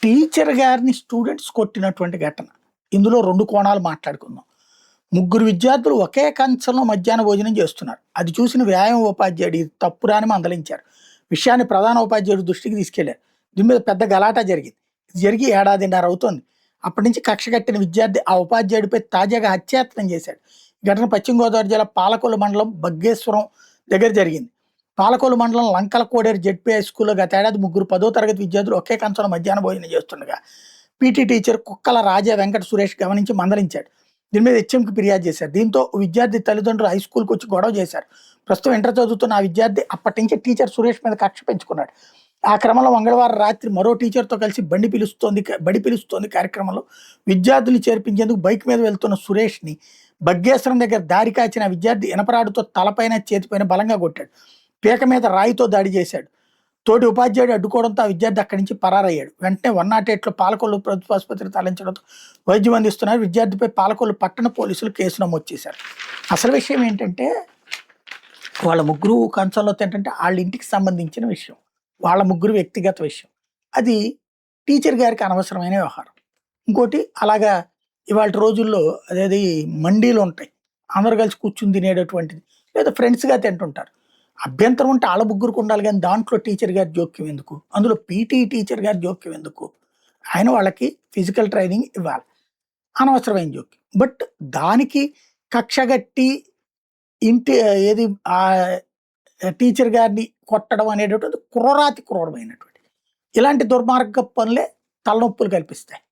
Teacher గారిని students కొట్టినటువంటి ఘటన. ఇందులో 2 కోణాలు మాట్లాడుకుందాం. ముగ్గురు విద్యార్థులు ఒకే కంచంలో మధ్యాహ్న భోజనం చేస్తున్నారు. అది చూసిన వ్యాయామ ఉపాధ్యాయుడు ఇది తప్పురా అని మందలించారు. విషయాన్ని ప్రధాన ఉపాధ్యాయుడి దృష్టికి తీసుకెళ్లారు. దీని మీద పెద్ద గలాటా జరిగింది. ఇది జరిగి ఏడాదిన్నర అవుతోంది. అప్పటి నుంచి కక్ష కట్టిన విద్యార్థి ఆ ఉపాధ్యాయుడిపై తాజాగా హత్యాయత్నం చేశాడు. ఈ ఘటన పశ్చిమ గోదావరి జిల్లా పాలకొల్లు మండలం బగ్గేశ్వరం దగ్గర జరిగింది. పాలకొల్లు మండలం లంకల కోడేరు జెడ్పీ హై స్కూల్లో గత ఏడాది ముగ్గురు 10వ తరగతి విద్యార్థులు ఒకే కంచంలో మధ్యాహ్న భోజనం చేస్తుండగా పీటీ టీచర్ కుక్కల రాజా వెంకట సురేష్ గమనించి మందలించాడు. దీని మీద హెచ్ఎంకి ఫిర్యాదు చేశారు. దీంతో విద్యార్థి తల్లిదండ్రులు హై స్కూల్కి వచ్చి గొడవ చేశారు. ప్రస్తుతం ఇంటర్ చదువుతున్న ఆ విద్యార్థి అప్పటి నుంచి టీచర్ సురేష్ మీద కక్ష పెంచుకున్నాడు. ఆ క్రమంలో మంగళవారం రాత్రి మరో టీచర్తో కలిసి బడి పిలుస్తోంది కార్యక్రమంలో విద్యార్థులు చేర్పించేందుకు బైక్ మీద వెళ్తున్న సురేష్ని బగ్గేశ్వరం దగ్గర దారి కాచిన విద్యార్థి ఇనపరాడుతో తలపైన చేతిపైన బలంగా కొట్టాడు. పీక మీద రాయితో దాడి చేశాడు. తోటి ఉపాధ్యాయుడు అడ్డుకోవడంతో ఆ విద్యార్థి అక్కడి నుంచి పరారయ్యాడు. వెంటనే 108లో పాలకొల్లు ప్రభుత్వ ఆసుపత్రికి తరలించడంతో వైద్యం అందిస్తున్నారు. విద్యార్థిపై పాలకొల్లు పట్టణ పోలీసులు కేసు నమోదు చేశారు. అసలు విషయం ఏంటంటే వాళ్ళ ముగ్గురు కంచంలో ఏంటంటే వాళ్ళ ఇంటికి సంబంధించిన విషయం, వాళ్ళ ముగ్గురు వ్యక్తిగత విషయం. అది టీచర్ గారికి అనవసరమైన వ్యవహారం. ఇంకోటి అలాగా ఇవాళ రోజుల్లో అదేది మండీలు ఉంటాయి, అందరూ కలిసి కూర్చుని తినేటటువంటిది, లేదా ఫ్రెండ్స్గా తింటుంటారు. అభ్యంతరం ఉంటే వాళ్ళ ముగ్గురికి ఉండాలి కానీ దాంట్లో టీచర్ గారి జోక్యం ఎందుకు? అందులో పీటీ టీచర్ గారి జోక్యం ఎందుకు? ఆయన వాళ్ళకి ఫిజికల్ ట్రైనింగ్ ఇవ్వాలి, అనవసరమైన జోక్యం. బట్ దానికి కక్షగట్టి ఇంటి ఏది ఆ టీచర్ గారిని కొట్టడం అనేటటువంటిది క్రూరమైనటువంటి ఇలాంటి దుర్మార్గ పనులే తలనొప్పులు కల్పిస్తాయి.